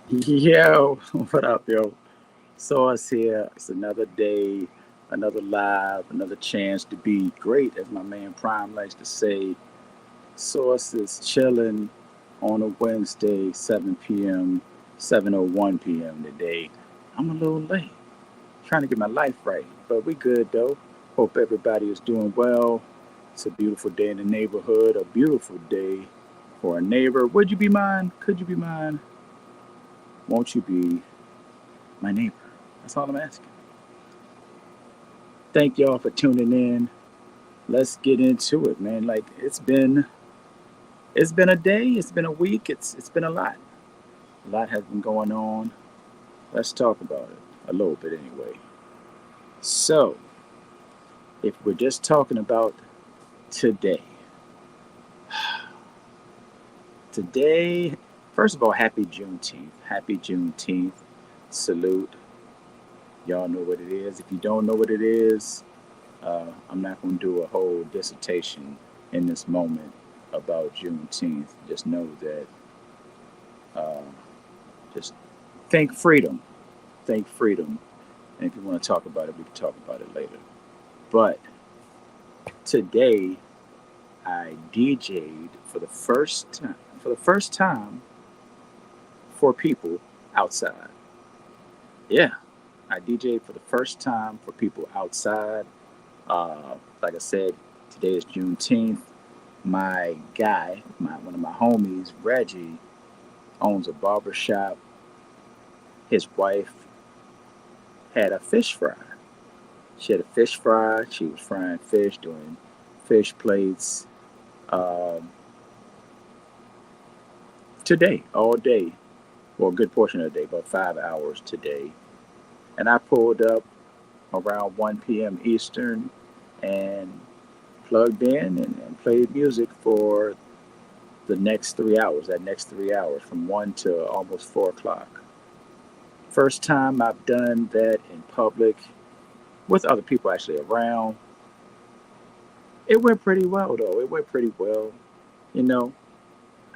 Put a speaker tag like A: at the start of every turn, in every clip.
A: Yo, what up, yo? So us here. It's another day, another live, another chance to be great, as my man Prime likes to say. Source is chilling on a Wednesday, 7 p.m., 7:01 p.m. today. I'm a little late, trying to get my life right, but we good though. Hope everybody is doing well. It's a beautiful day in the neighborhood, a beautiful day for a neighbor. Would you be mine? Could you be mine? Won't you be my neighbor? That's all I'm asking. Thank y'all for tuning in. Let's get into it, man. Like it's been a day, it's been a week, it's been a lot. A lot has been going on. Let's talk about it a little bit anyway. So, if we're just talking about today, today, first of all, happy Juneteenth. Happy Juneteenth. Salute. Y'all know what it is. If you don't know what it is, I'm not going to do a whole dissertation in this moment about Juneteenth. Just know that, uh, just think freedom. Think freedom. And if you want to talk about it, we can talk about it later. But today, I DJ'd for the first time for people outside. Yeah, I DJ'd for the first time for people outside. Like I said, today is Juneteenth. My guy, one of my homies, Reggie, owns a barber shop. His wife had a fish fry. She had a fish fry. She was frying fish, doing fish plates. Um, Today, all day, well, a good portion of the day, about 5 hours today. And I pulled up around 1 p.m. Eastern and plugged in and played music for the next 3 hours, that next 3 hours, from 1 to almost 4 o'clock. First time I've done that in public with other people actually around. It went pretty well, though. It went pretty well. You know,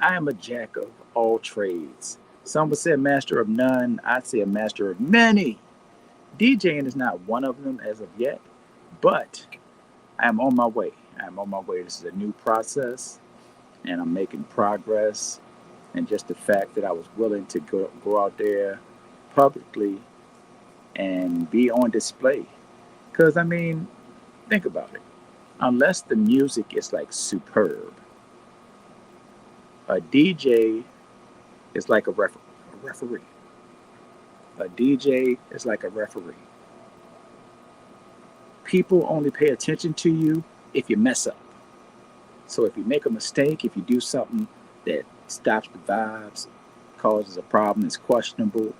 A: I am a jack of all trades. Some would say a master of none. I'd say a master of many. DJing is not one of them as of yet, but I am on my way. I am on my way. This is a new process, and I'm making progress. And just the fact that I was willing to go out there publicly and be on display. Because, I mean, think about it. Unless the music is like superb, a DJ is like a referee. A DJ is like a referee. People only pay attention to you if you mess up. So if you make a mistake, if you do something that stops the vibes, causes a problem, is questionable,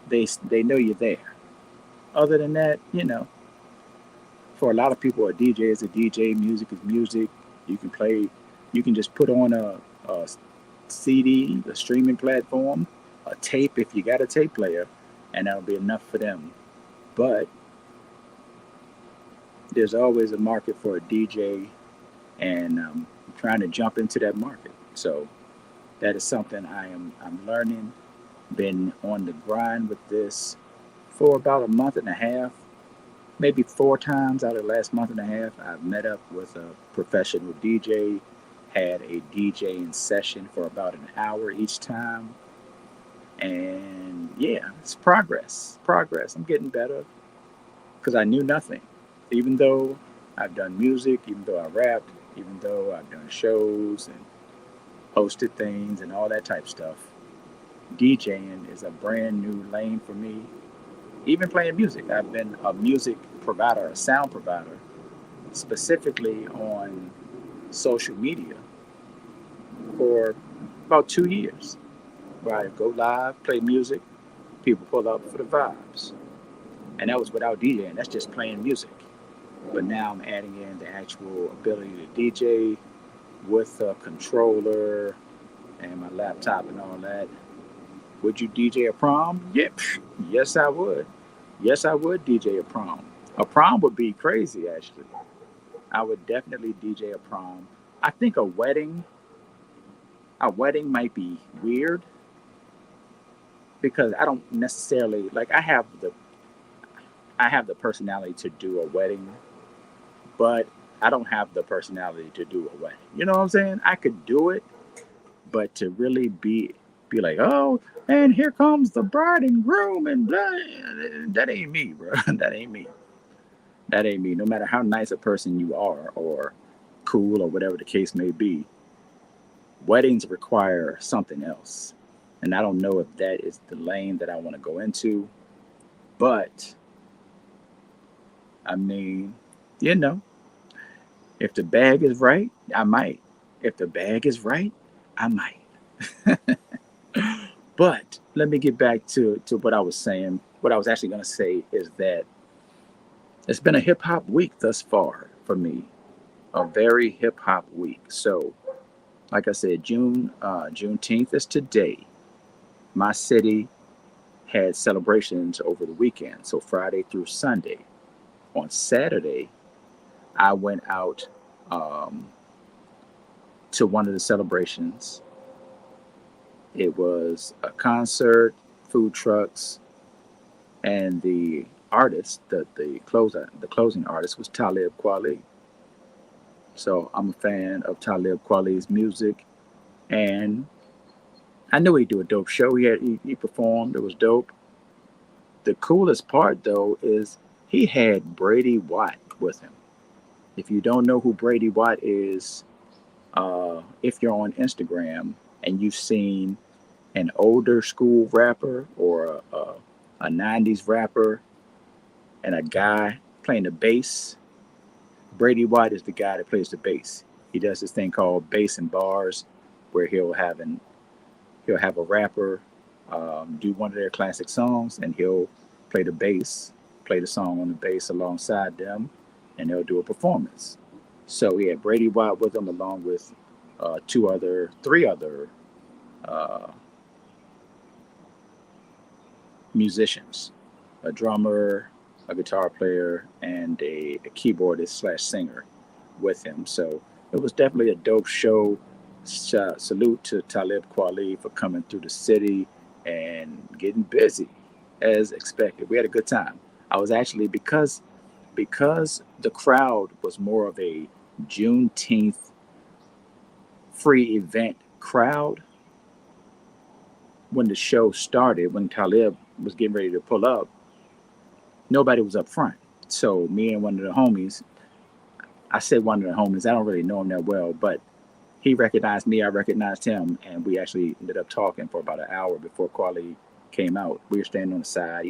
A: they know you're there. Other than that, for a lot of people, a DJ is a DJ. Music is music. You can play. You can just put on a CD, a streaming platform, a tape if you got a tape player, and that'll be enough for them. But there's always a market for a DJ, and I'm trying to jump into that market. So that is something I'm learning. Been on the grind with this for about a month and a half, maybe 4 times out of the last month and a half. I've met up with a professional DJ, had a DJing session for about an hour each time, and yeah, it's progress. Progress. I'm getting better because I knew nothing. Even though I've done music, even though I rapped, even though I've done shows and hosted things and all that type of stuff, DJing is a brand new lane for me. Even playing music, I've been a music provider, a sound provider, specifically on social media for about 2 years, where I go live, play music, people pull up for the vibes. And that was without DJing, that's just playing music. But now I'm adding in the actual ability to DJ with a controller and my laptop and all that. Would you DJ a prom? Yep. Yes, I would. Yes, I would DJ a prom. A prom would be crazy, actually. I would definitely DJ a prom. I think a wedding might be weird because I don't necessarily like I have the personality to do a wedding, but I don't have the personality to do a wedding. You know what I'm saying? I could do it, but to really be like, oh, and here comes the bride and groom and blah, that ain't me, bro. That ain't me. That ain't me. No matter how nice a person you are, or cool, or whatever the case may be, weddings require something else. And I don't know if that is the lane that I want to go into, but I mean, you know, if the bag is right, I might. If the bag is right, I might. But let me get back to what I was saying. What I was actually going to say is that it's been a hip hop week thus far for me, a very hip hop week. So, like I said, Juneteenth is today. My city had celebrations over the weekend, so Friday through Sunday. On Saturday, I went out um, to one of the celebrations. It was a concert, food trucks, and the artist, the closing artist was Talib Kweli. So I'm a fan of Talib Kweli's music, and I knew he'd do a dope show. He performed. It was dope. The coolest part though is he had Brady Watt with him. If you don't know who Brady Watt is, if you're on Instagram and you've seen an older school rapper or a 90s rapper and a guy playing the bass, Brady White is the guy that plays the bass. He does this thing called bass and bars, where he'll have a rapper do one of their classic songs, and he'll play the bass, play the song on the bass alongside them, and they'll do a performance. So he had Brady White with him, along with three other uh, musicians, a drummer, a guitar player, and a keyboardist slash singer with him. So it was definitely a dope show. Salute to Talib Kweli for coming through the city and getting busy as expected. We had a good time. I was actually because the crowd was more of a Juneteenth free event crowd. When the show started, when Talib was getting ready to pull up, nobody was up front. So me and one of the homies, I said one of the homies, I don't really know him that well, but he recognized me, I recognized him, and we actually ended up talking for about an hour before Quali came out. We were standing on the side,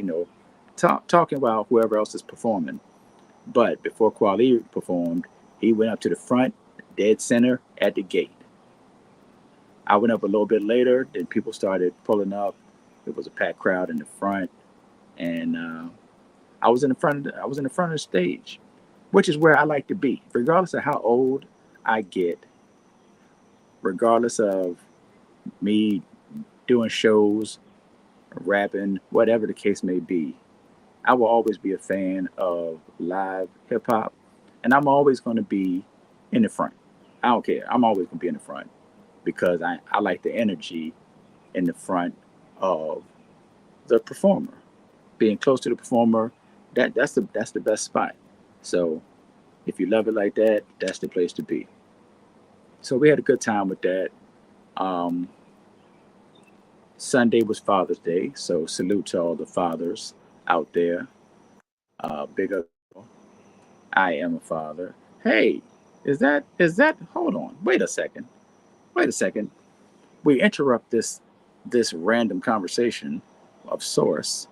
A: talking while whoever else is performing. But before Quali performed, he went up to the front, dead center at the gate. I went up a little bit later, then people started pulling up. It was a packed crowd in the front, and I was in the front of the stage, which is where I like to be, regardless of how old I get, regardless of me doing shows, rapping, whatever the case may be. I will always be a fan of live hip hop, and I'm always going to be in the front. I don't care. I'm always going to be in the front because I like the energy in the front of the performer. Being close to the performer, that's the best spot. So if you love it like that, that's the place to be. So we had a good time with that. Um, Sunday was Father's Day, so salute to all the fathers out there. Big up. I am a father. Hey, is that? Hold on. Wait a second. Wait a second. We interrupt this random conversation of source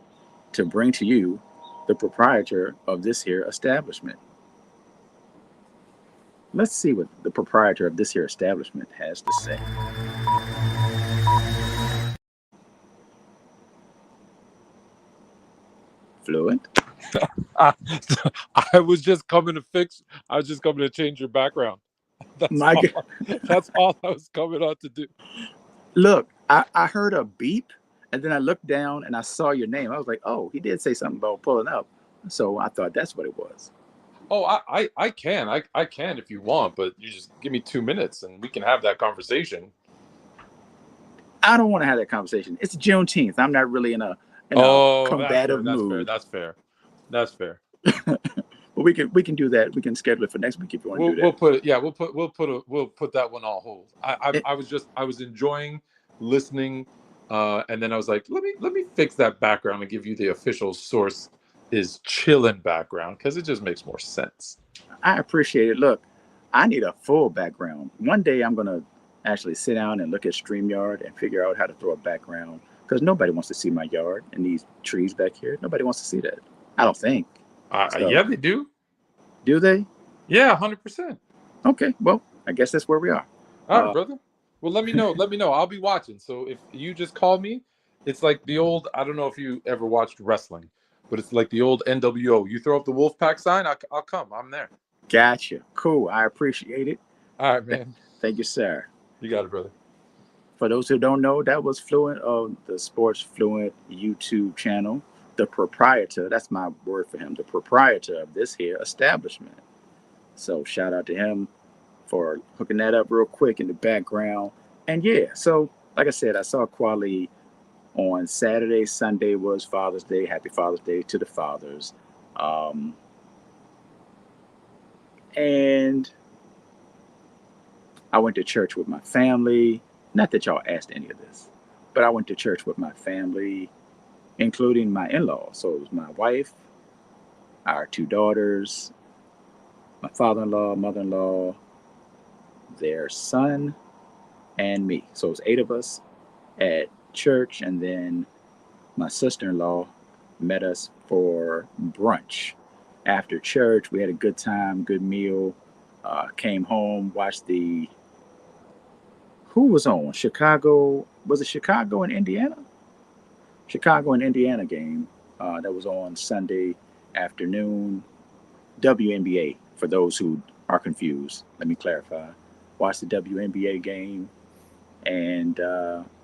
A: to bring to you the proprietor of this here establishment. Let's see what the proprietor of this here establishment has to say. Fluent.
B: I, I was just coming to fix. I was just coming to change your background. That's
A: My
B: all.
A: God.
B: That's all I was coming on to do.
A: Look, I heard a beep, and then I looked down and I saw your name. I was like, oh, he did say something about pulling up. So I thought that's what it was.
B: Oh, I can if you want, but you just give me 2 minutes and we can have that conversation.
A: I don't want to have that conversation. It's Juneteenth. I'm not really in a
B: Oh, that's fair.
A: combative
B: That's fair.
A: mood.
B: That's fair. That's fair.
A: But we can do that. We can schedule it for next week if you want to do
B: We'll
A: that.
B: put it. Yeah, we'll put that one on hold.
A: It,
B: I was enjoying listening, and then I was like, let me fix that background and give you the official source is chillin' background because it just makes more sense.
A: I appreciate it. Look, I need a full background. One day I'm gonna actually sit down and look at StreamYard and figure out how to throw a background because nobody wants to see my yard and these trees back here. Nobody wants to see that. I don't think.
B: Yeah,
A: So,
B: they do.
A: do they?
B: Yeah, 100%.
A: Okay. Well, I guess that's where we are.
B: All right,
A: Uh,
B: brother. Well, let me know. Let me know. I'll be watching. So if you just call me, it's like the old. I don't know if you ever watched wrestling, but it's like the old NWO. You throw up the Wolfpack sign, I'll come. I'm there.
A: Gotcha. Cool. I appreciate it.
B: All right, man.
A: Thank you, sir.
B: You got it, brother.
A: For those who don't know, that was Fluent of the Sports Fluent YouTube channel. The proprietor, that's my word for him, the proprietor of this here establishment. So shout out to him for hooking that up real quick in the background. And yeah, so like I said, I saw Quali on Saturday. Sunday was Father's Day. Happy Father's Day to the fathers. Um, and I went to church with my family. Not that y'all asked any of this, but I went to church with my family, including my in-laws. So it was my wife, our two daughters, my father-in-law, mother-in-law, their son, and me. So it was 8 of us at church, and then my sister-in-law met us for brunch. After church, we had a good time, good meal. Came home, watched the who was on Chicago. Was it Chicago and Indiana? Chicago and Indiana game that was on Sunday afternoon. WNBA for those who are confused. Let me clarify. Watched the WNBA game and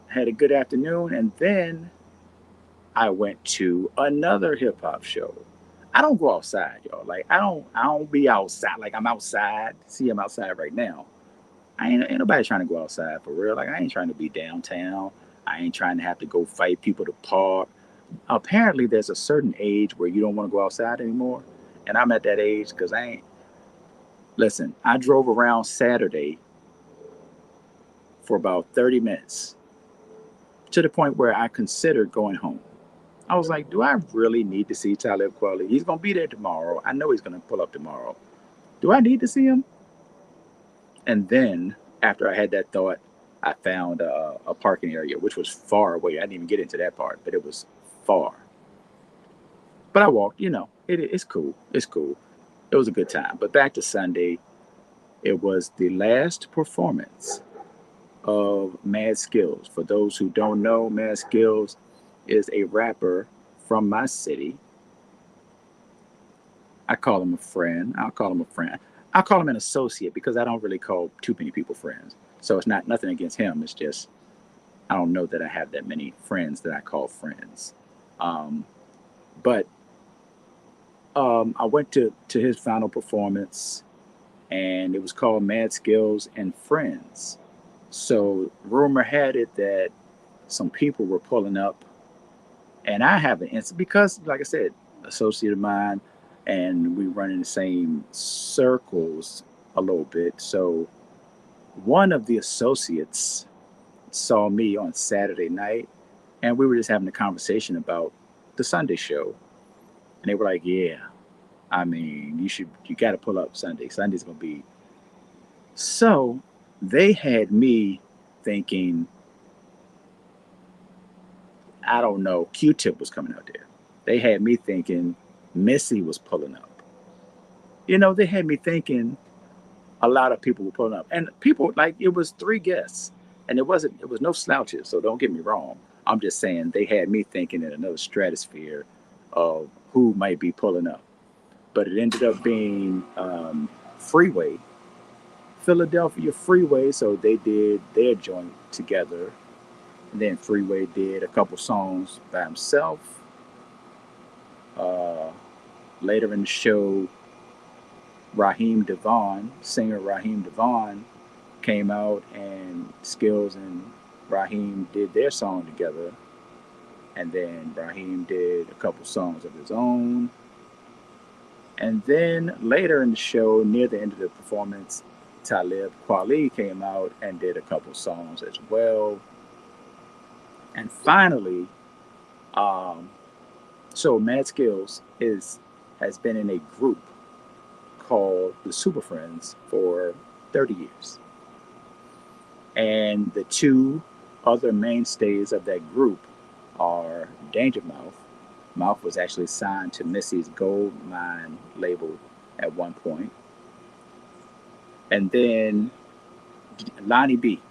A: had a good afternoon, and then I went to another hip hop show. I don't go outside, y'all. Like I don't be outside. Like I'm outside. See, I'm outside right now. Ain't nobody trying to go outside for real. Like I ain't trying to be downtown. I ain't trying to have to go fight people to park. Apparently, there's a certain age where you don't want to go outside anymore, and I'm at that age because I ain't. Listen, I drove around Saturday for about 30 minutes to the point where I considered going home. I was like, do I really need to see Talib Kweli? He's going to be there tomorrow. I know he's going to pull up tomorrow. Do I need to see him? And then after I had that thought, I found a parking area, which was far away. I didn't even get into that part, but it was far. But I walked, it's cool. It's cool. It was a good time. But back to Sunday, it was the last performance of Mad Skills. For those who don't know, Mad Skills is a rapper from my city. I call him a friend. I'll call him a friend. I'll call him an associate because I don't really call too many people friends. So it's not nothing against him. It's just I don't know that I have that many friends that I call friends. Um, but I went to his final performance, and it was called Mad Skills and Friends. So rumor had it that some people were pulling up, and I have an instant because, like I said, associate of mine, and we run in the same circles a little bit. So one of the associates saw me on Saturday night, and we were just having a conversation about the Sunday show, and they were like, "Yeah, I mean, you got to pull up Sunday. Sunday's gonna be." So they had me thinking, I don't know, Q-Tip was coming out there. They had me thinking Missy was pulling up. They had me thinking a lot of people were pulling up. And people, like, it was 3 guests. And it was no slouches, so don't get me wrong. I'm just saying they had me thinking in another stratosphere of who might be pulling up. But it ended up being Freeway, Philadelphia Freeway. So they did their joint together. And then Freeway did a couple songs by himself. Uh, Later in the show, singer Raheem Devon, came out, and Skills and Raheem did their song together, and then Raheem did a couple songs of his own. And then later in the show, near the end of the performance, Talib Kweli came out and did a couple songs as well. And finally, um, so Mad Skills is has been in a group called the Super Friends for 30 years. And the two other mainstays of that group are Danger Mouth. Mouth was actually signed to Missy's Gold Mine label at one point. And then Lonnie B,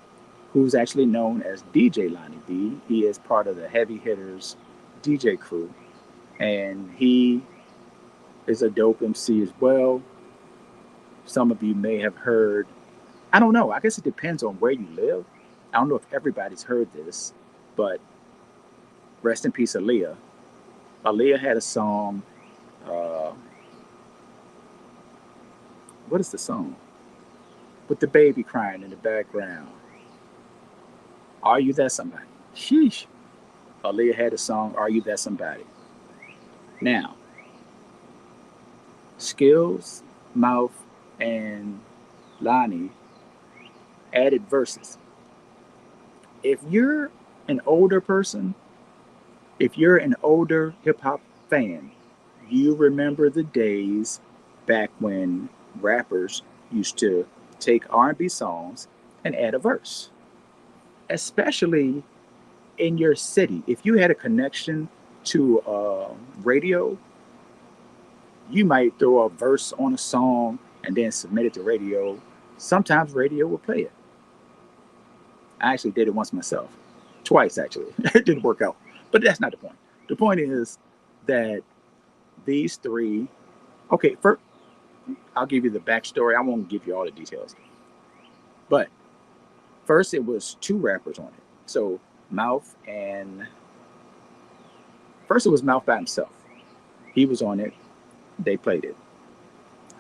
A: who's actually known as DJ Lonnie B. He is part of the Heavy Hitters DJ crew. And he is a dope MC as well. Some of you may have heard, I don't know, I guess it depends on where you live. I don't know if everybody's heard this, but rest in peace, Aaliyah. Aaliyah had a song. Uh, what is the song? With the baby crying in the background. Are You That Somebody? Sheesh. Aaliyah had a song, Are You That Somebody? Now, Skills, Mouth, and Lonnie added verses. If you're an older person, if you're an older hip hop fan, you remember the days back when rappers used to take R&B songs and add a verse, especially in your city. If you had a connection to radio, you might throw a verse on a song and then submit it to radio. Sometimes radio will play it. I actually did it once myself, twice actually. It didn't work out, but that's not the point. The point is that these three, okay, first, I'll give you the backstory. I won't give you all the details. But first, it was two rappers on it. So Mouth and first it was Mouth by himself. He was on it. They played it.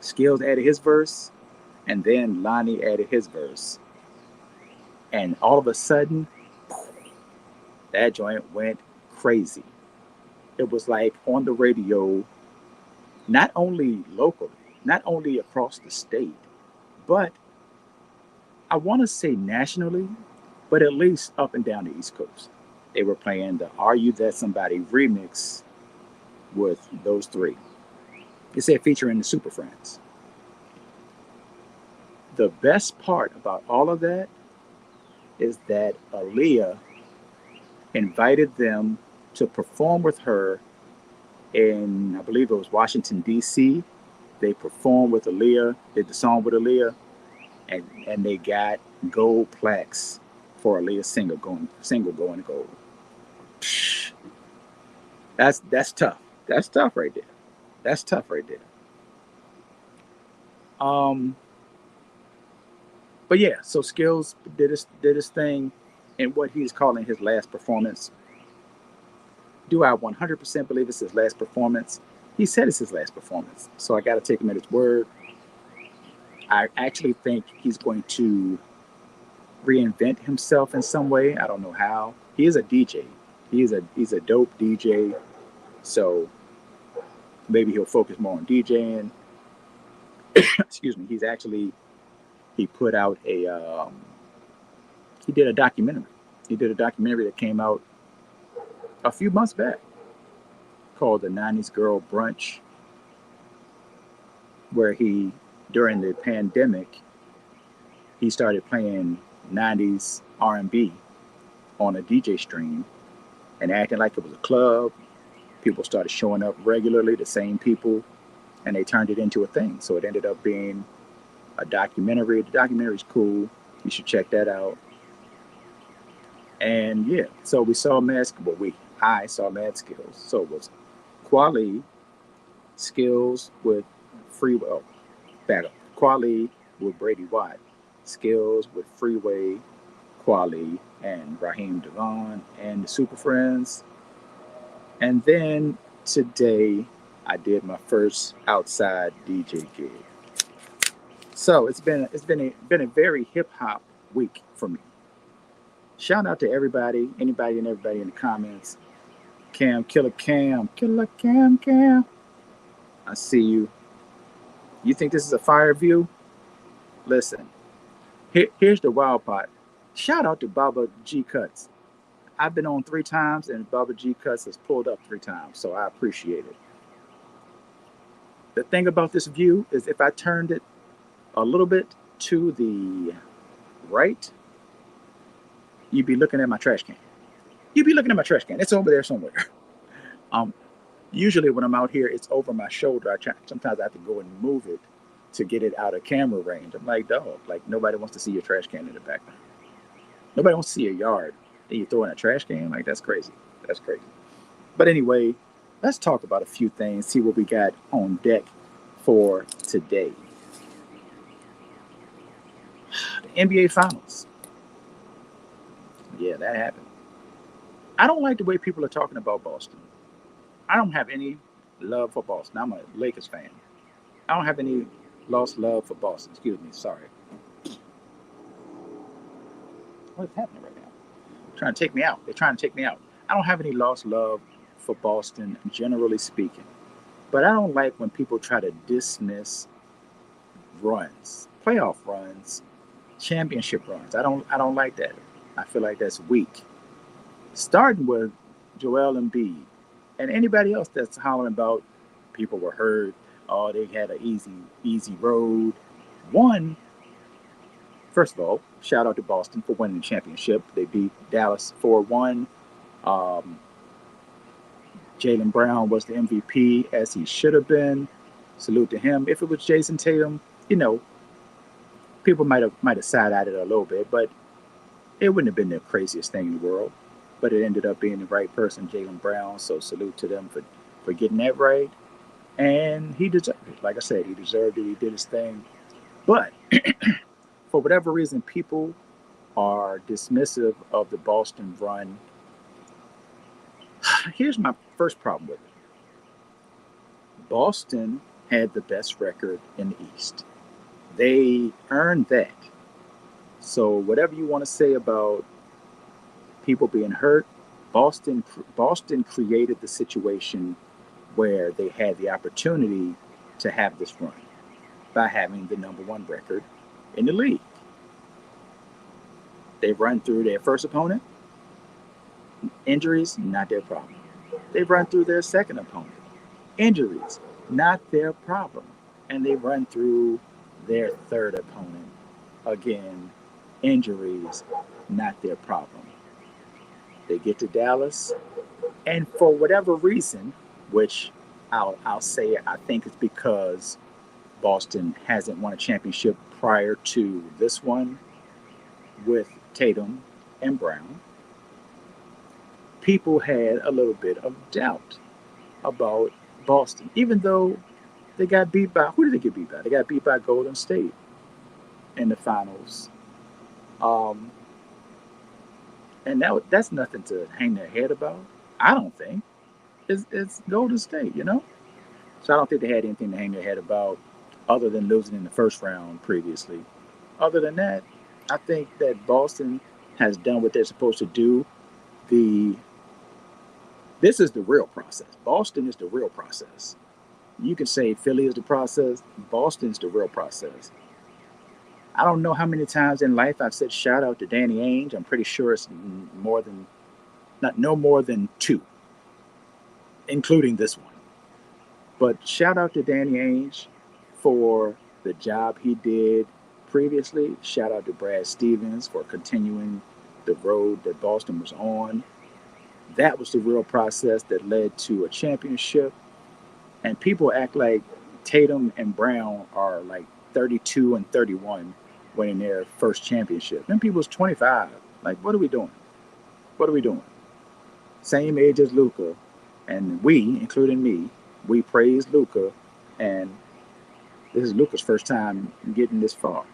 A: Skills added his verse, and then Lonnie added his verse. And all of a sudden, that joint went crazy. It was like on the radio, not only locally, not only across the state, but I want to say nationally, but at least up and down the East Coast. They were playing the Are You That Somebody remix with those three. It said featuring the Super Friends. The best part about all of that is that Aaliyah invited them to perform with her in, I believe it was Washington, D.C. They performed with Aaliyah, did the song with Aaliyah, and they got gold plaques for Aaliyah's single going gold. Psh, that's tough. That's tough right there. That's tough right there. Um, but yeah, so Skills did his thing in what he's calling his last performance. Do I 100% believe it's his last performance? He said it's his last performance, so I got to take him at his word. I actually think he's going to reinvent himself in some way. I don't know how. He is a DJ. He's a dope DJ. So maybe he'll focus more on DJing. Excuse me. He put out he did a documentary. He did a documentary that came out a few months back called The 90s Girl Brunch, where he, during the pandemic, he started playing 90s R&B on a DJ stream and acting like it was a club. People started showing up regularly, the same people, and they turned it into a thing. So it ended up being a documentary. The documentary's cool. You should check that out. And yeah, so we saw I saw Mad Skills. So it was Kweli, Skills with Freeway, back up. Kweli with Brady Watt, Skills with Freeway, Kweli, and Raheem Devon, and the Super Friends. And then today, I did my first outside DJ gig. So it's been a very hip hop week for me. Shout out to everybody, anybody and everybody in the comments. Cam, Killer Cam. I see you. You think this is a fire view? Listen, here's the wild part. Shout out to Baba G Cuts. I've been on 3 times and Baba G Cuts has pulled up 3 times, so I appreciate it. The thing about this view is if I turned it a little bit to the right, you'd be looking at my trash can. You'd be looking at my trash can. It's over there somewhere. Um, Usually when I'm out here, it's over my shoulder. Sometimes I have to go and move it to get it out of camera range. I'm like, dog, like nobody wants to see your trash can in the background. Nobody wants to see your yard. Then you throw in a trash can. Like that's crazy. That's crazy. But anyway, let's talk about a few things. See what we got on deck for today. The NBA Finals. Yeah, that happened. I don't like the way people are talking about Boston. I don't have any love for Boston. I'm a Lakers fan. I don't have any lost love for Boston. Excuse me. Sorry. What is happening right now? They're trying to take me out. They're trying to take me out. I don't have any lost love for Boston, generally speaking. But I don't like when people try to dismiss runs, playoff runs, championship runs. I don't like that. I feel like that's weak. Starting with Joel Embiid and anybody else that's hollering about people were hurt, oh, they had an easy road. One, first of all, shout out to Boston for winning the championship. They beat Dallas 4-1. Jaylen Brown was the MVP as he should have been. Salute to him. If it was Jason Tatum, people might have side-eyed it a little bit, but it wouldn't have been the craziest thing in the world. But it ended up being the right person, Jaylen Brown. So salute to them for getting that right. And he deserved it. Like I said, he deserved it. He did his thing. But for whatever reason, people are dismissive of the Boston run. Here's my first problem with it. Boston had the best record in the East. They earned that. So whatever you want to say about people being hurt, Boston created the situation where they had the opportunity to have this run by having the #1 record in the league. They run through their first opponent. Injuries, not their problem. They run through their second opponent. Injuries, not their problem. And they run through their third opponent. Again, injuries, not their problem. They get to Dallas, and for whatever reason, which I'll say I think it's because Boston hasn't won a championship prior to this one with Tatum and Brown, people had a little bit of doubt about Boston, even though they got beat by, who did they get beat by? They got beat by Golden State in the finals. And that's nothing to hang their head about. I don't think. It's Golden State, So I don't think they had anything to hang their head about other than losing in the first round previously. Other than that, I think that Boston has done what they're supposed to do. This is the real process. Boston is the real process. You can say Philly is the process. Boston's the real process. I don't know how many times in life I've said shout out to Danny Ainge. I'm pretty sure it's no more than 2, including this one. But shout out to Danny Ainge for the job he did previously. Shout out to Brad Stevens for continuing the road that Boston was on. That was the real process that led to a championship. And people act like Tatum and Brown are like 32 and 31 winning their first championship. Then people's 25. Like, what are we doing? What are we doing? Same age as Luka. And we, including me, we praise Luka. And this is Luka's first time getting this far.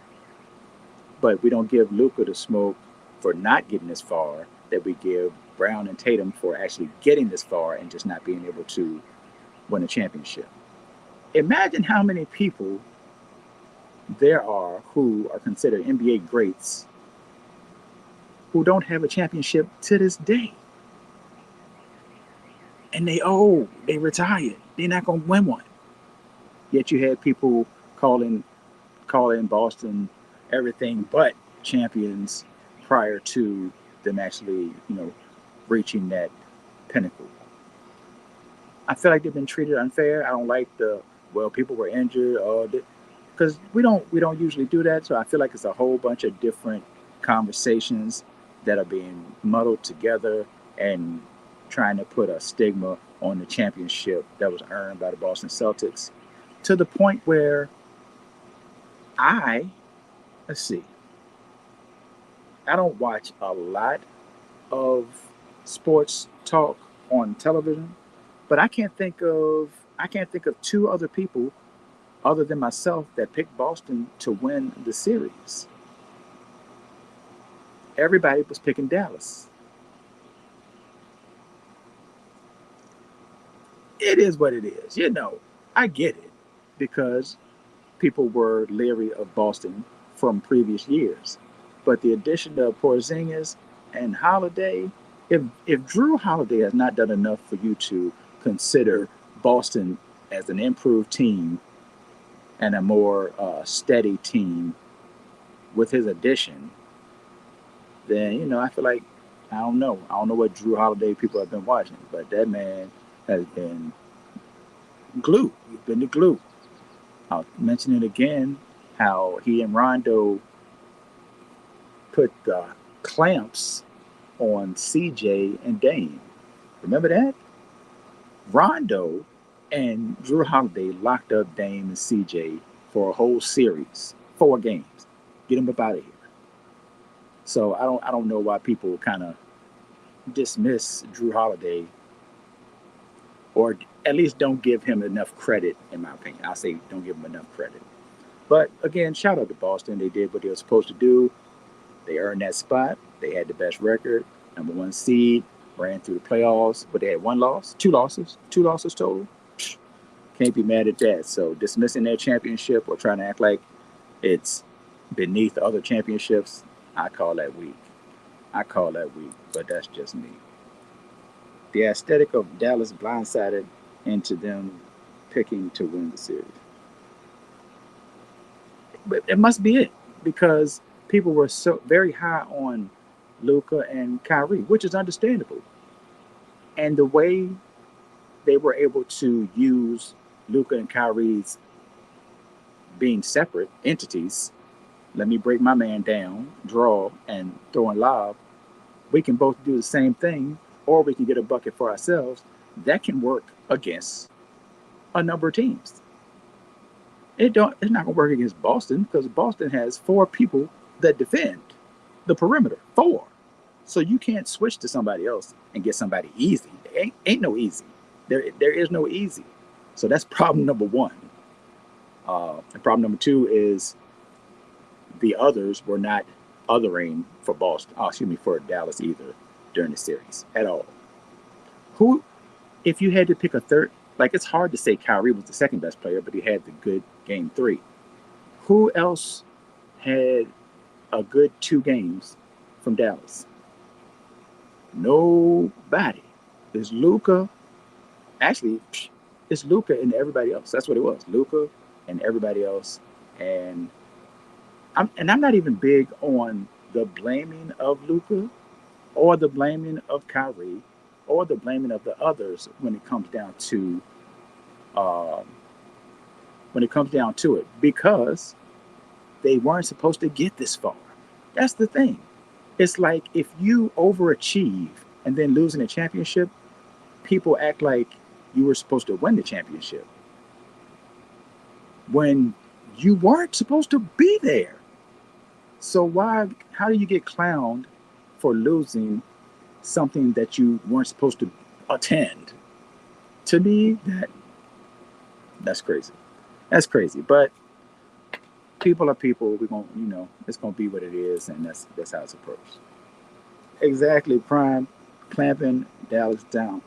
A: But we don't give Luka the smoke for not getting this far that we give Brown and Tatum for actually getting this far and just not being able to win a championship. Imagine how many people there are who are considered NBA greats who don't have a championship to this day. And they retired. They're not gonna win one. Yet you had people calling calling Boston everything but champions prior to them actually, reaching that pinnacle. I feel like they've been treated unfair. I don't like the people were injured or because we don't usually do that. So I feel like it's a whole bunch of different conversations that are being muddled together and trying to put a stigma on the championship that was earned by the Boston Celtics to the point where I let's see, I don't watch a lot of sports talk on television, but I can't think of two other people other than myself that picked Boston to win the series. Everybody was picking Dallas. It is what it is. I get it because people were leery of Boston from previous years. But the addition of Porzingis and Holiday, if Drew Holiday has not done enough for you to consider Boston as an improved team and a more steady team with his addition, then I feel like I don't know. I don't know what Drew Holiday people have been watching, but that man has been glue. He's been the glue. I'll mention it again how he and Rondo put the clamps on CJ and Dame. Remember that? Rondo and Drew Holiday locked up Dame and CJ for a whole series, 4 games. Get them up out of here. So I don't know why people kind of dismiss Drew Holiday or at least don't give him enough credit, in my opinion. I'll say don't give him enough credit. But again, shout out to Boston. They did what they were supposed to do. They earned that spot. They had the best record, number one seed, ran through the playoffs, but they had one loss, two losses total. Can't be mad at that. So dismissing their championship or trying to act like it's beneath the other championships, I call that weak. But that's just me. The aesthetic of Dallas blindsided into them picking to win the series. But it must be it because people were so very high on Luca and Kyrie, which is understandable. And the way they were able to use Luca and Kyrie's being separate entities, let me break my man down, draw, and throw in lob. We can both do the same thing, or we can get a bucket for ourselves. That can work against a number of teams. It's not gonna work against Boston because Boston has 4 people that defend the perimeter. 4. So you can't switch to somebody else and get somebody easy. Ain't no easy. There is no easy. So that's problem number one. And problem number 2 is the others were not othering for Boston. Oh, excuse me, for Dallas either during the series at all. Who, if you had to pick a third, like it's hard to say Kyrie was the second best player, but he had the good game 3. Who else had a good 2 games from Dallas? Nobody. It's Luca. Actually, it's Luca and everybody else. That's what it was. Luca and everybody else. And I'm not even big on the blaming of Luca or the blaming of Kyrie or the blaming of the others um, when it comes down to it because they weren't supposed to get this far. That's the thing. It's like if you overachieve and then losing a championship, people act like you were supposed to win the championship when you weren't supposed to be there. So how do you get clowned for losing something that you weren't supposed to attend? To me, that's crazy. That's crazy. But people are people. We're gonna, it's gonna be what it is, and that's how it's approached. Exactly, Prime clamping Dallas down.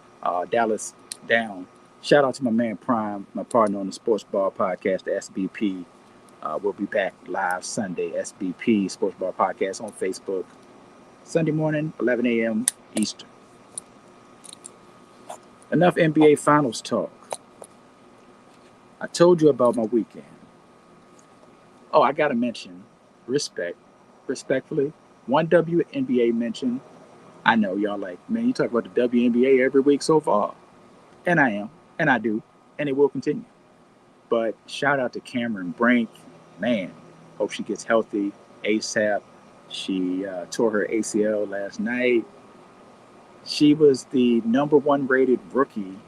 A: Dallas down. Shout out to my man Prime, my partner on the Sports Bar Podcast, the SBP. We'll be back live Sunday, SBP Sports Bar Podcast on Facebook. Sunday morning, 11 a.m. Eastern. Enough NBA Finals talk. I told you about my weekend. Oh, I gotta mention, respectfully, one WNBA mention. I know y'all like, man, you talk about the WNBA every week so far. And I am, and I do, and it will continue. But shout out to Cameron Brink. Man, hope she gets healthy ASAP. She tore her ACL last night. She was the number one rated rookie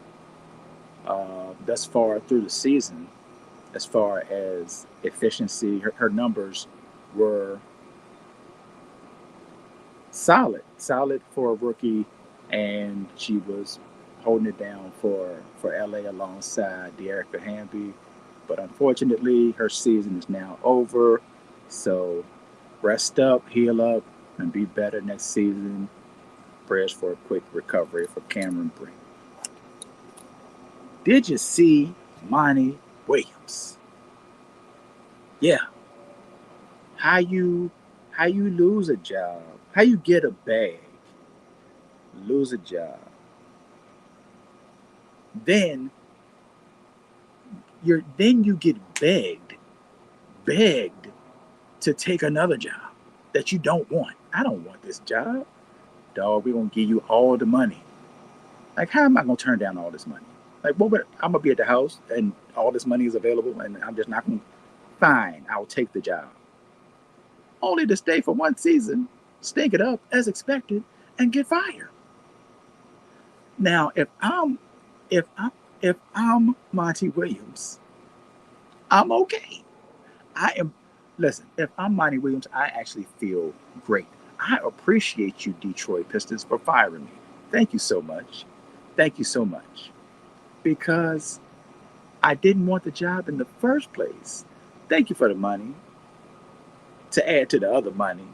A: thus far through the season as far as efficiency. Her numbers were solid for a rookie, and she was holding it down for LA alongside De'Arica Hamby. But unfortunately, her season is now over. So rest up, heal up, and be better next season. Prayers for a quick recovery for Cameron Brink. Did you see Monty Williams? Yeah. How you lose a job? How you get a bag? Lose a job. Then you get begged to take another job that you don't want. I don't want this job. Dog, we're gonna give you all the money. Like, how am I gonna turn down all this money? Like, what would I'm gonna be at the house and all this money is available and I'm just not gonna fine, I'll take the job. Only to stay for one season, stink it up as expected, and get fired. Now, if I'm if I'm Monty Williams, I'm okay. I am listen, if I'm Monty Williams, I actually feel great. I appreciate you, Detroit Pistons, for firing me. Thank you so much. Thank you so much. Because I didn't want the job in the first place. Thank you for the money to add to the other money.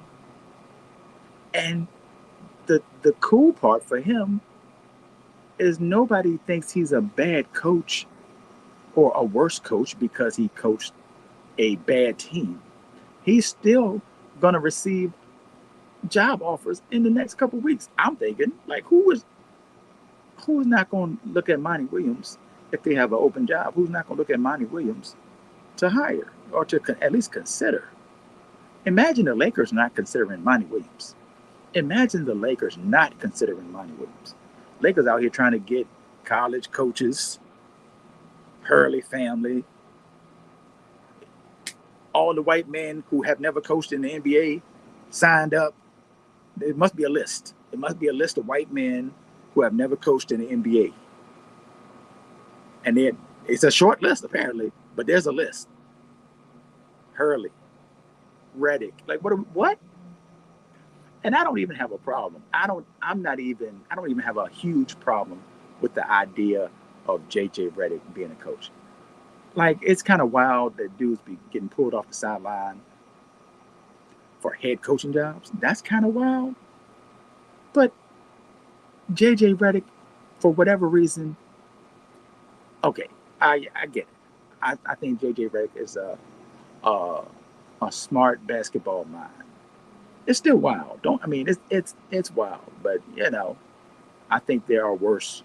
A: And the cool part for him is nobody thinks he's a bad coach or a worse coach because he coached a bad team. He's still going to receive job offers in the next couple of weeks. I'm thinking, like, who's not going to look at Monty Williams if they have an open job? Who's not going to look at Monty Williams to hire or to at least consider? Imagine the Lakers not considering Monty Williams. Imagine the Lakers not considering Monty Williams. Lakers out here trying to get college coaches, Hurley family, all the white men who have never coached in the NBA signed up. It must be a list. It must be a list of white men who have never coached in the NBA. And then it's a short list apparently, but there's a list. Hurley, Reddick, like what? And I don't even have a problem. I don't even have a huge problem with the idea of JJ Reddick being a coach. Like, it's kind of wild that dudes be getting pulled off the sideline for head coaching jobs. That's kind of wild. But JJ Reddick, for whatever reason, okay, I get it. I think JJ Reddick is a smart basketball mind. It's still wild. Don't I mean it's wild, but I think there are worse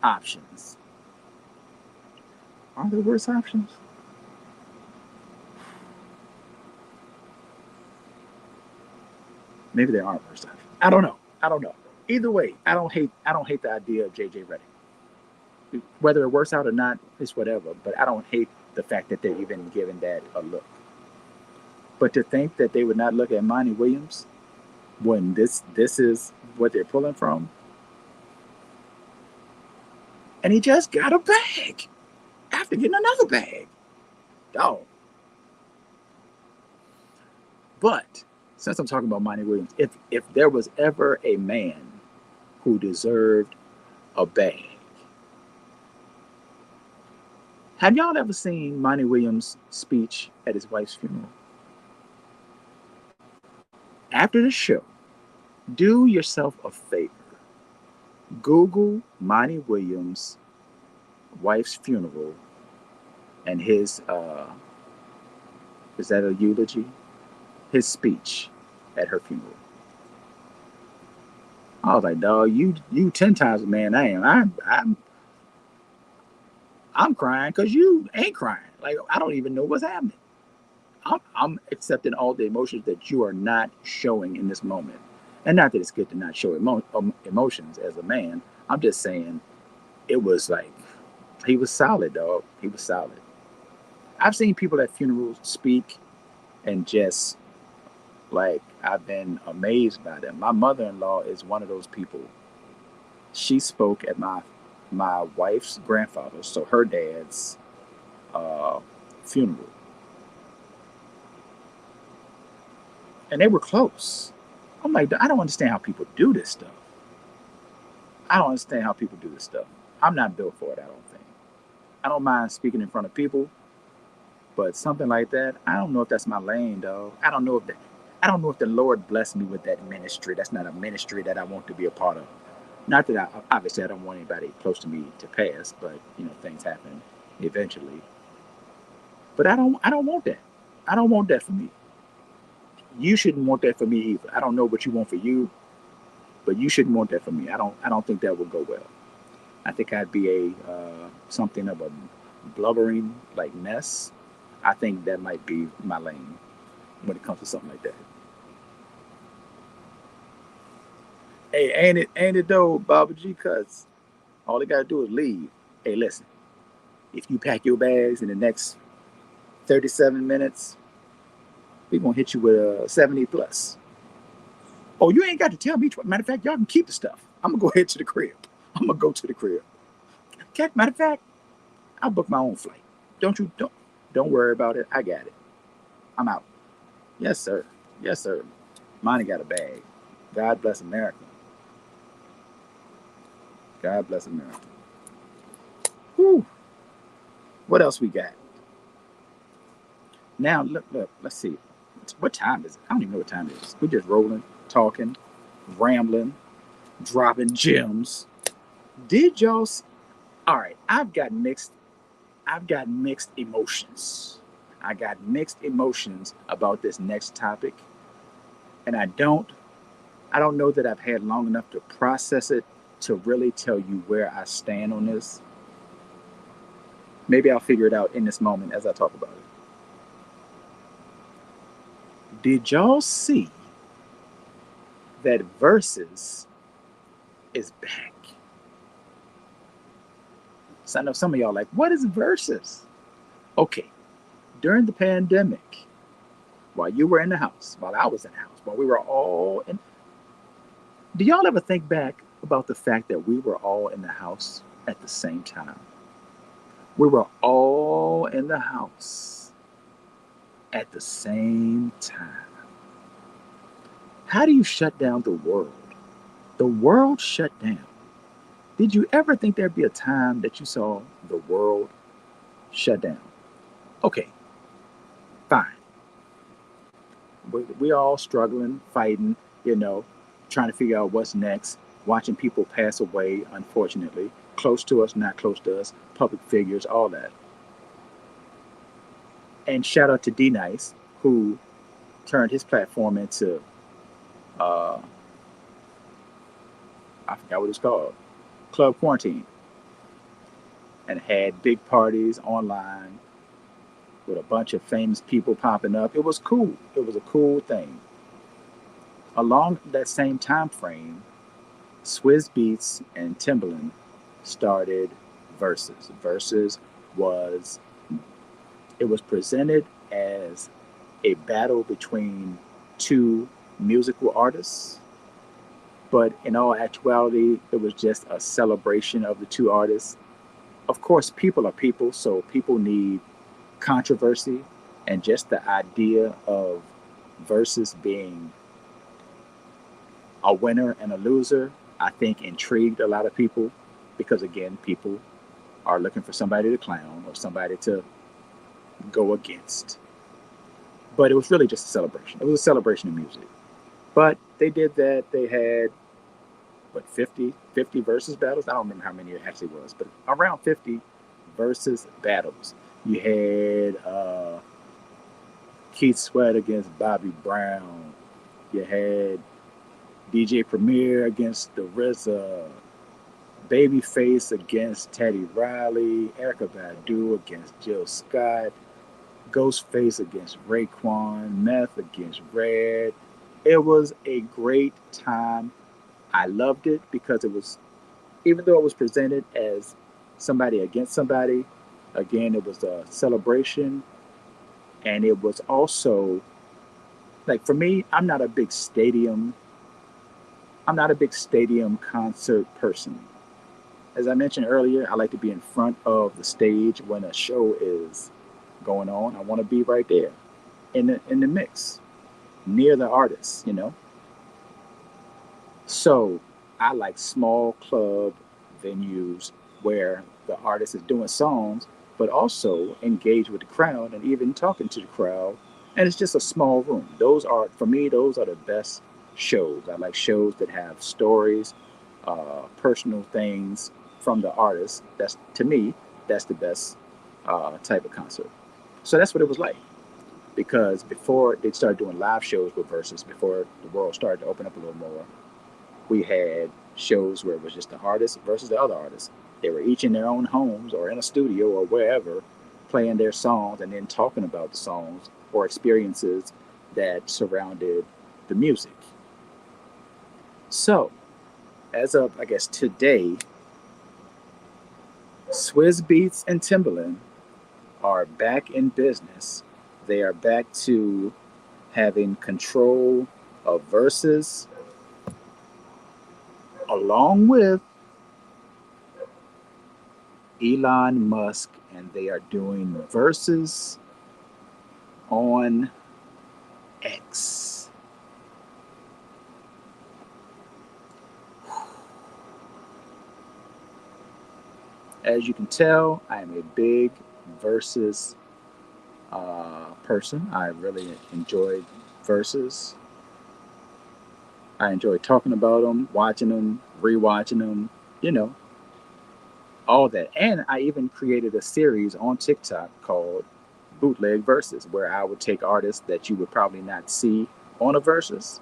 A: options. Are there worse options? Maybe there are worse options. I don't know. I don't know. Either way, I don't hate the idea of JJ Reddick. Whether it works out or not is whatever, but I don't hate the fact that they're even giving that a look. But to think that they would not look at Monty Williams when this is what they're pulling from, and he just got a bag after getting another bag. Dog. But since I'm talking about Monty Williams, if there was ever a man who deserved a bag, have y'all ever seen Monty Williams' speech at his wife's funeral? After the show, do yourself a favor. Google Monty Williams' wife's funeral and his is that a eulogy? His speech at her funeral. I was like, dog, you 10 times the man I am. I'm crying because you ain't crying. Like I don't even know what's happening. I'm accepting all the emotions that you are not showing in this moment. And not that it's good to not show emotions as a man. I'm just saying it was like he was solid, dog. He was solid. I've seen people at funerals speak and just like I've been amazed by them. My mother-in-law is one of those people. She spoke at my wife's grandfather, so her dad's uh, funeral, and they were close. I'm like, I don't understand how people do this stuff. I don't understand how people do this stuff. I'm not built for it. I don't think. I don't mind speaking in front of people, but something like that, I don't know if that's my lane, though. I don't know if that. I don't know if the Lord blessed me with that ministry. That's not a ministry that I want to be a part of. Not that obviously I don't want anybody close to me to pass, but things happen eventually. But I don't want that. I don't want that for me. You shouldn't want that for me either. I don't know what you want for you, but you shouldn't want that for me. I don't think that would go well. I think I'd be a something of a blubbering like mess. I think that might be my lane when it comes to something like that. Hey, ain't it though, Baba G? Cuz all they gotta do is leave. Hey, listen, if you pack your bags in the next 37 minutes, we're gonna hit you with a 70 plus. Oh, you ain't got to tell me. Matter of fact, y'all can keep the stuff. I'm gonna go ahead to the crib. I'm gonna go to the crib. Okay, matter of fact, I'll book my own flight. Don't worry about it. I got it. I'm out. Yes, sir. Yes, sir. Monty got a bag. God bless America. God bless America. Whew. What else we got? Now look. Let's see. What time is it? I don't even know what time it is. We're just rolling, talking, rambling, dropping gems. Did y'all? All right. I've got mixed emotions. I got mixed emotions about this next topic, and I don't know that I've had long enough to process it to really tell you where I stand on this. Maybe I'll figure it out in this moment as I talk about it. Did y'all see that Versus is back? So I know some of y'all are like, what is Versus? Okay, during the pandemic, while you were in the house, while I was in the house, while we were all in, do y'all ever think back about the fact that we were all in the house at the same time? We were all in the house at the same time. How do you shut down the world? The world shut down. Did you ever think there'd be a time that you saw the world shut down? Okay, fine. We all struggling, fighting, you know, trying to figure out what's next, watching people pass away, unfortunately, close to us, not close to us, public figures, all that. And shout out to D Nice, who turned his platform into, uh, I forgot what it's called, Club Quarantine, and had big parties online with a bunch of famous people popping up. It was cool. It was a cool thing. Along that same time frame, Swizz Beats and Timbaland started Versus. Versus was presented as a battle between two musical artists, but in all actuality, it was just a celebration of the two artists. Of course, people are people, so people need controversy, and just the idea of Versus being a winner and a loser, I think intrigued a lot of people because, again, people are looking for somebody to clown or somebody to go against. But it was really just a celebration. It was a celebration of music. But they did that. They had, what, 50 versus battles? I don't remember how many it actually was, but around 50 versus battles. You had Keith Sweat against Bobby Brown. You had DJ Premier against the RZA, Babyface against Teddy Riley, Erica Badu against Jill Scott, Ghostface against Raekwon, Meth against Red. It was a great time. I loved it because it was, even though it was presented as somebody against somebody, again, it was a celebration. And it was also, like, for me, I'm not a big stadium concert person. As I mentioned earlier, I like to be in front of the stage when a show is going on. I want to be right there in the mix, near the artist. So I like small club venues where the artist is doing songs, but also engage with the crowd and even talking to the crowd. And it's just a small room. Those are, for me, those are the best shows. I like shows that have stories, personal things from the artist. That's, to me, that's the best type of concert. So that's what it was like. Because before they started doing live shows with Versus, before the world started to open up a little more, we had shows where it was just the artist versus the other artists. They were each in their own homes or in a studio or wherever, playing their songs and then talking about the songs or experiences that surrounded the music. So, as of, I guess, today, Swizz Beats and Timbaland are back in business. They are back to having control of Versus, along with Elon Musk, and they are doing Versus on X. As you can tell, I am a big Versus person. I really enjoy Versus. I enjoy talking about them, watching them, rewatching them, you know, all that. And I even created a series on TikTok called Bootleg Versus, where I would take artists that you would probably not see on a Versus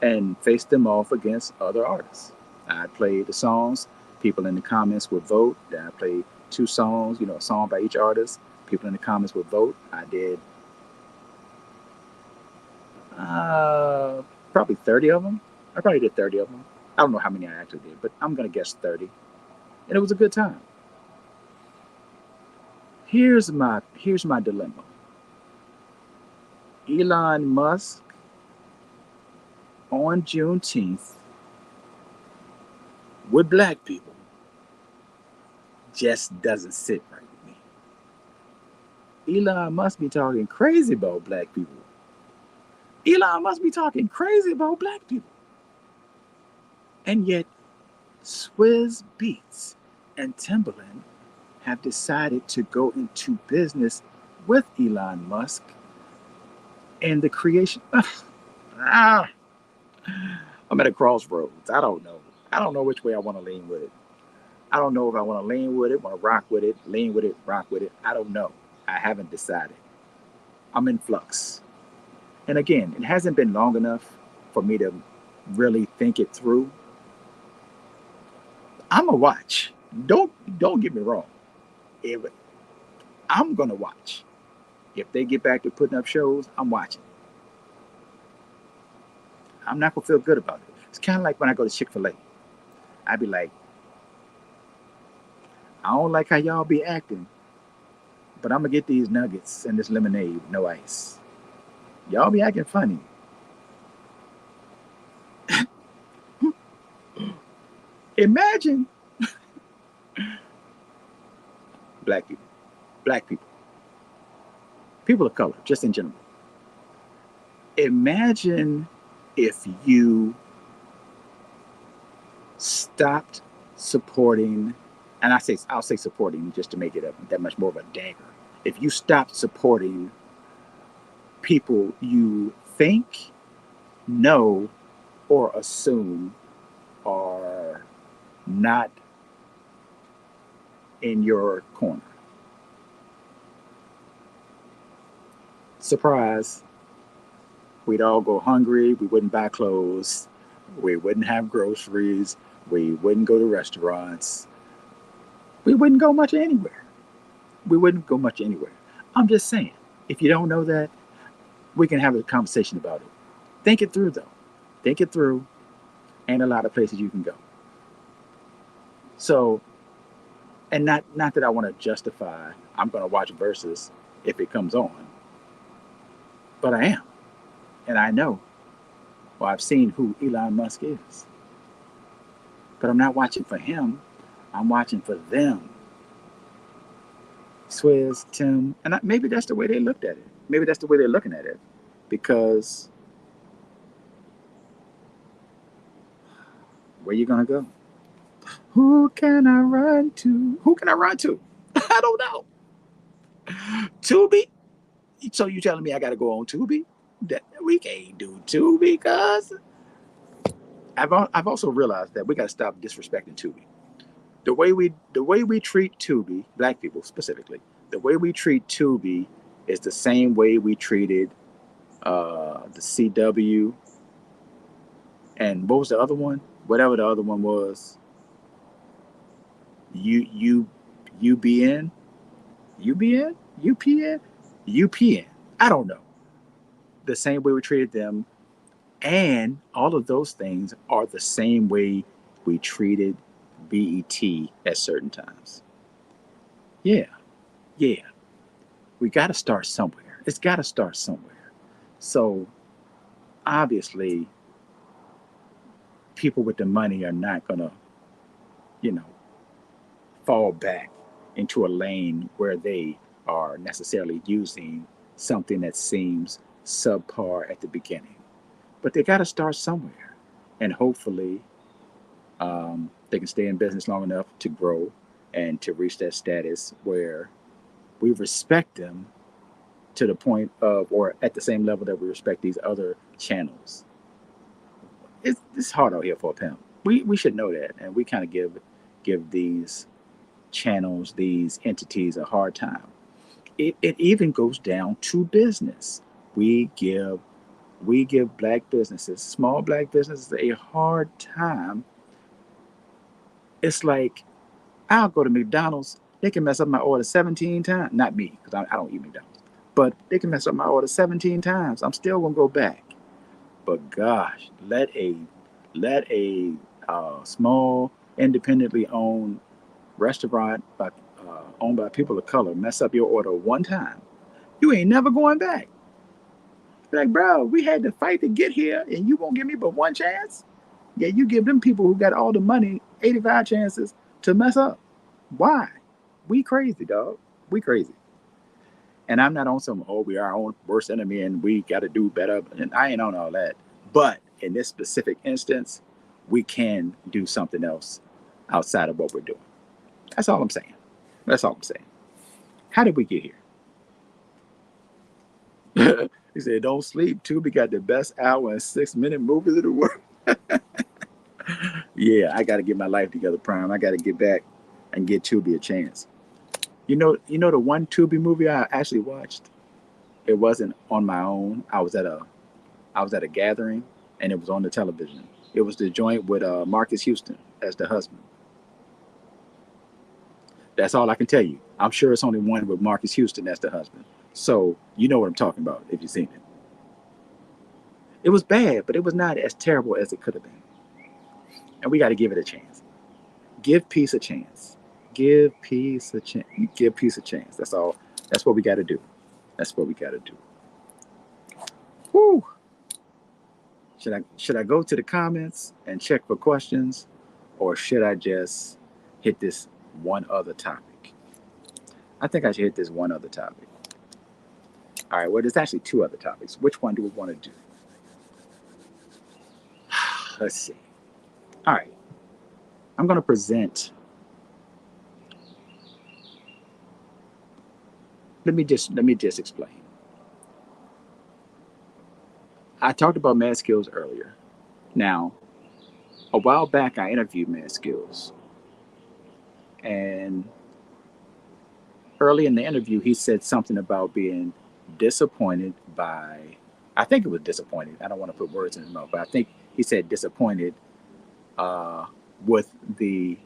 A: and face them off against other artists. I'd play the songs, people in the comments would vote. Then I played two songs, a song by each artist. People in the comments would vote. I did uh, probably 30 of them. I probably did 30 of them. I don't know how many I actually did, but I'm going to guess 30. And it was a good time. Here's my dilemma. Elon Musk on Juneteenth with black people just doesn't sit right with me. Elon must be talking crazy about black people. Elon must be talking crazy about black people. And yet, Swizz Beats and Timbaland have decided to go into business with Elon Musk and the creation. Ah, I'm at a crossroads. I don't know. I don't know which way I want to lean with it. I don't know if I want to lean with it, want to rock with it, lean with it, rock with it. I don't know. I haven't decided. I'm in flux. And again, it hasn't been long enough for me to really think it through. I'm a watch. Don't get me wrong. If I'm gonna watch. If they get back to putting up shows, I'm watching. I'm not gonna feel good about it. It's kind of like when I go to Chick-fil-A. I'd be like, I don't like how y'all be acting, but I'm gonna get these nuggets and this lemonade with no ice. Y'all be acting funny. Imagine black people, black people, people of color, just in general. Imagine if you stopped supporting, and I'll say supporting just to make it that much more of a dagger. If you stopped supporting people you think, know, or assume are not in your corner. Surprise, we'd all go hungry, we wouldn't buy clothes, We wouldn't have groceries. We wouldn't go to restaurants. We wouldn't go much anywhere. We wouldn't go much anywhere. I'm just saying, if you don't know that, we can have a conversation about it. Think it through, though. Think it through. Ain't a lot of places you can go. So, and not that I want to justify I'm going to watch Versus if it comes on, but I am, and I know. Well, I've seen who Elon Musk is, but I'm not watching for him. I'm watching for them. Swizz, Tim, and maybe that's the way they looked at it. Maybe that's the way they're looking at it, because where you gonna go? Who can I run to? Who can I run to? I don't know. Tubi. So you telling me I got to go on Tubi? That we can't do Tubi because I've also realized that we got to stop disrespecting Tubi. The way we treat Tubi, black people specifically, the way we treat Tubi is the same way we treated the CW and what was the other one? Whatever the other one was, U UBN, UBN, UPN, UPN. I don't know. The same way we treated them, and all of those things are the same way we treated BET at certain times. Yeah, yeah. We got to start somewhere. It's got to start somewhere. So obviously, people with the money are not gonna, you know, fall back into a lane where they are necessarily using something that seems subpar at the beginning. But they got to start somewhere, and hopefully, they can stay in business long enough to grow and to reach that status where we respect them to the point of, or at the same level that we respect these other channels. It's hard out here for a pimp. We should know that, and we kind of give these channels, these entities, a hard time. It even goes down to business. We give we give black businesses, small black businesses, a hard time. It's like I'll go to McDonald's, they can mess up my order 17 times. Not me, because I don't eat McDonald's, but they can mess up my order 17 times. I'm still gonna go back. But gosh, let a small, independently owned restaurant owned by people of color mess up your order one time, you ain't never going back. Like, bro, we had to fight to get here, and you won't give me but one chance? Yeah, you give them people who got all the money 85 chances to mess up. Why? We crazy, dog. We crazy. And I'm not on some, oh, we are our own worst enemy and we got to do better. And I ain't on all that. But in this specific instance, we can do something else outside of what we're doing. That's all I'm saying. That's all I'm saying. How did we get here? He said, don't sleep. Tubi got the best hour and 6 minute movies in the world. Yeah, I got to get my life together, Prime. I got to get back and get Tubi a chance. You know the one Tubi movie I actually watched. It wasn't on my own. I was at a gathering, and it was on the television. It was the joint with Marcus Houston as the husband. That's all I can tell you. I'm sure it's only one with Marcus Houston as the husband. So you know what I'm talking about if you've seen it. It was bad, but it was not as terrible as it could have been. And we got to give it a chance. Give peace a chance. Give peace a chance. Give peace a chance. That's all. That's what we got to do. That's what we got to do. Whew. Should I go to the comments and check for questions, or should I just hit this one other topic? I think I should hit this one other topic. All right. Well, there's actually two other topics. Which one do we want to do? Let's see. All right. I'm going to present. Let me just explain. I talked about Mad Skills earlier. Now, a while back, I interviewed Mad Skills, and early in the interview, he said something about being disappointed by. I think it was disappointed. I don't want to put words in his mouth, but I think he said disappointed with the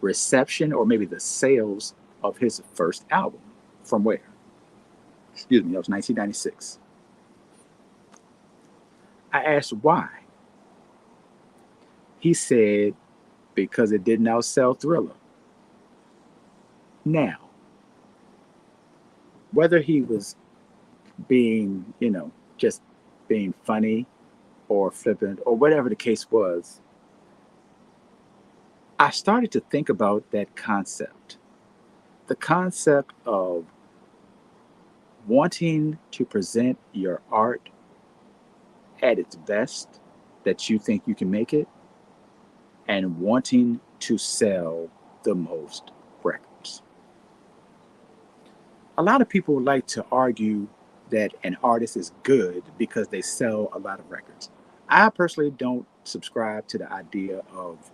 A: reception or maybe the sales of his first album. From where? Excuse me, that was 1996. I asked why. He said because it didn't outsell Thriller. Now, whether he was being, just being funny or flippant or whatever the case was, I started to think about that concept. The concept of wanting to present your art at its best, that you think you can make it, and wanting to sell the most records. A lot of people like to argue that an artist is good because they sell a lot of records. I personally don't subscribe to the idea of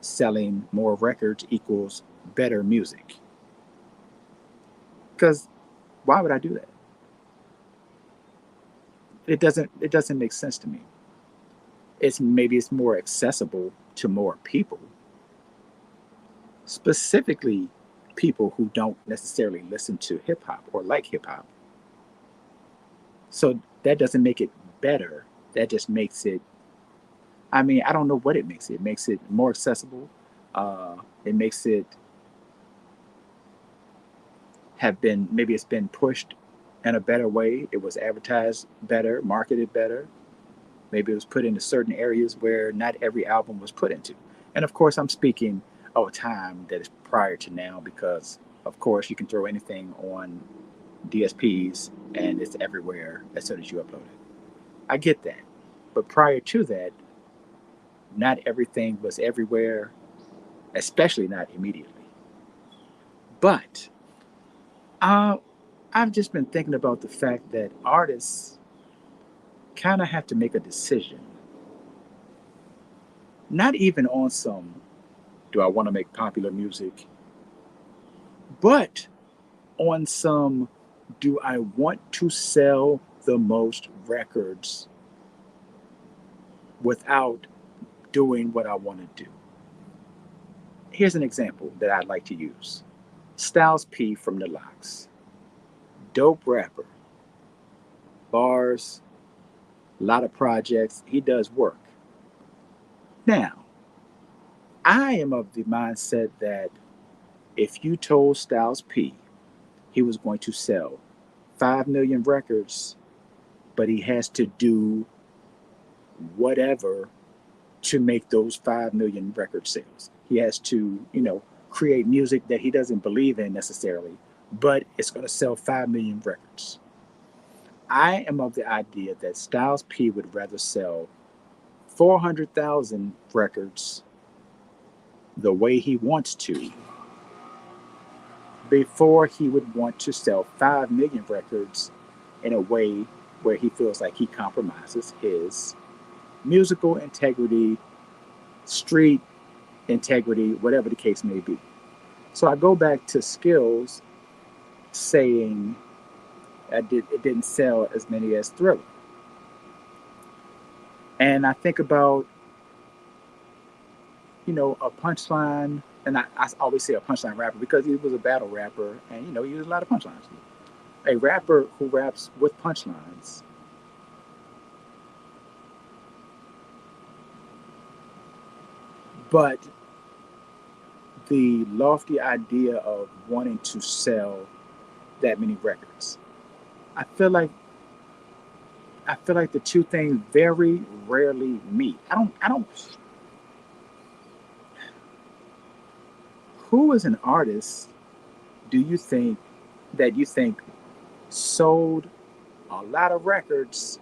A: selling more records equals better music. Because why would I do that? It doesn't make sense to me. It's more accessible to more people, specifically people who don't necessarily listen to hip hop or like hip hop. So that doesn't make it better. That just makes it, I mean, I don't know what it makes it. It makes it more accessible. It makes it have been, maybe it's been pushed in a better way. It was advertised better, marketed better. Maybe it was put into certain areas where not every album was put into. And of course, I'm speaking of a time that is prior to now because, of course, you can throw anything on DSPs and it's everywhere as soon as you upload it. I get that. But prior to that, not everything was everywhere, especially not immediately. But uh, I've just been thinking about the fact that artists kind of have to make a decision, not even on some, do I want to make popular music, but on some, do I want to sell the most records without doing what I want to do? Here's an example that I'd like to use. Styles P from The Lox. Dope rapper. Bars, a lot of projects. He does work. Now, I am of the mindset that if you told Styles P he was going to sell 5 million records, but he has to do whatever to make those 5 million record sales. He has to, create music that he doesn't believe in necessarily, but it's going to sell 5 million records. I am of the idea that Styles P would rather sell 400,000 records the way he wants to before he would want to sell 5 million records in a way where he feels like he compromises his musical integrity, street integrity, whatever the case may be. So I go back to Skills saying it didn't sell as many as Thriller. And I think about, a punchline, and I always say a punchline rapper because he was a battle rapper and, he used a lot of punchlines. A rapper who raps with punchlines but the lofty idea of wanting to sell that many records. I feel like the two things very rarely meet. I don't who is an artist do you think that you think sold a lot of records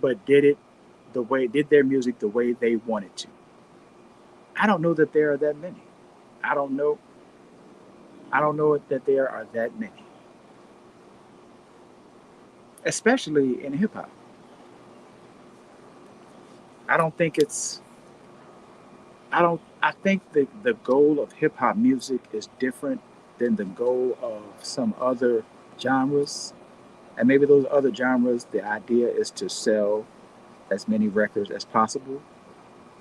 A: but did their music the way they wanted to? I don't know that there are that many. I don't know. I don't know that there are that many, especially in hip hop. I don't think it's. I don't. I think the goal of hip hop music is different than the goal of some other genres. And maybe those other genres, the idea is to sell as many records as possible.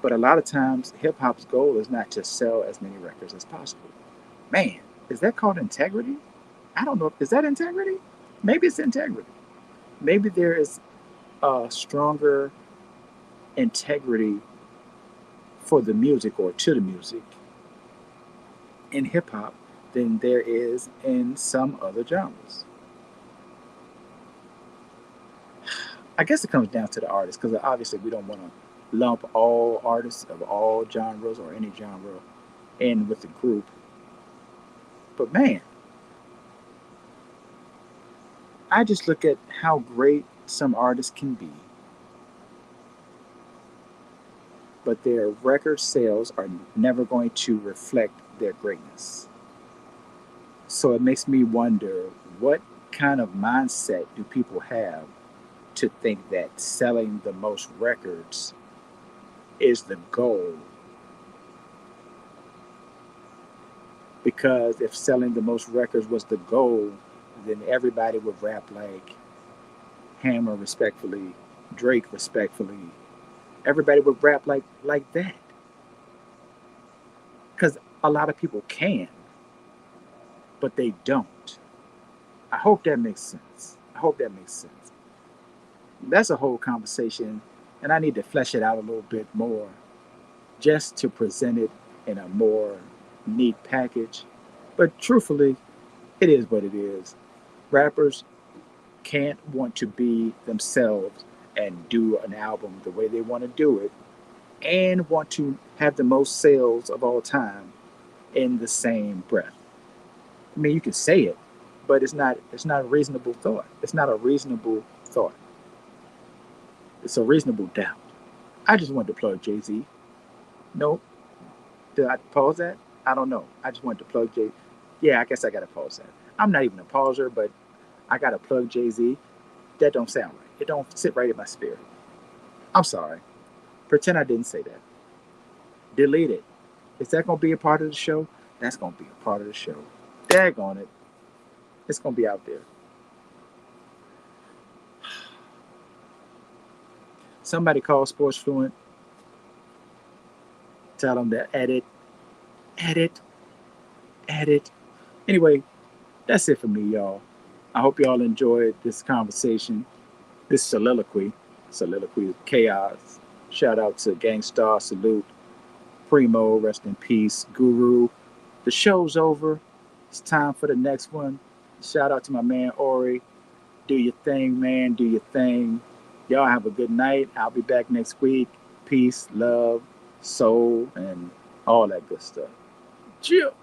A: But a lot of times, hip hop's goal is not to sell as many records as possible. Man, is that called integrity? I don't know. Is that integrity? Maybe it's integrity. Maybe there is a stronger integrity for the music or to the music in hip hop than there is in some other genres. I guess it comes down to the artist because obviously we don't want to lump all artists of all genres or any genre in with the group. But man, I just look at how great some artists can be, but their record sales are never going to reflect their greatness. So it makes me wonder what kind of mindset do people have to think that selling the most records is the goal? Because if selling the most records was the goal, then everybody would rap like Hammer respectfully, Drake respectfully. Everybody would rap like that. Because a lot of people can, but they don't. I hope that makes sense. I hope that makes sense. That's a whole conversation, and I need to flesh it out a little bit more just to present it in a more neat package. But truthfully, it is what it is. Rappers can't want to be themselves and do an album the way they want to do it and want to have the most sales of all time in the same breath. I mean, you can say it, but it's not a reasonable thought. It's not a reasonable thought. It's a reasonable doubt. I just wanted to plug Jay-Z. No, did I pause that? I don't know. I just wanted to plug Jay. Yeah, I guess I gotta pause that. I'm not even a pauser, but I gotta plug Jay-Z. That don't sound right. It don't sit right in my spirit. I'm sorry. Pretend I didn't say that. Delete it. Is that gonna be a part of the show? That's gonna be a part of the show. Daggone it. It's gonna be out there. Somebody call Sports Fluent. Tell them to edit, edit, edit. Anyway, that's it for me, y'all. I hope y'all enjoyed this conversation, this soliloquy of chaos. Shout out to Gangstar, salute, Primo, rest in peace, Guru. The show's over. It's time for the next one. Shout out to my man Ori. Do your thing, man. Do your thing. Y'all have a good night. I'll be back next week. Peace, love, soul, and all that good stuff. Chill.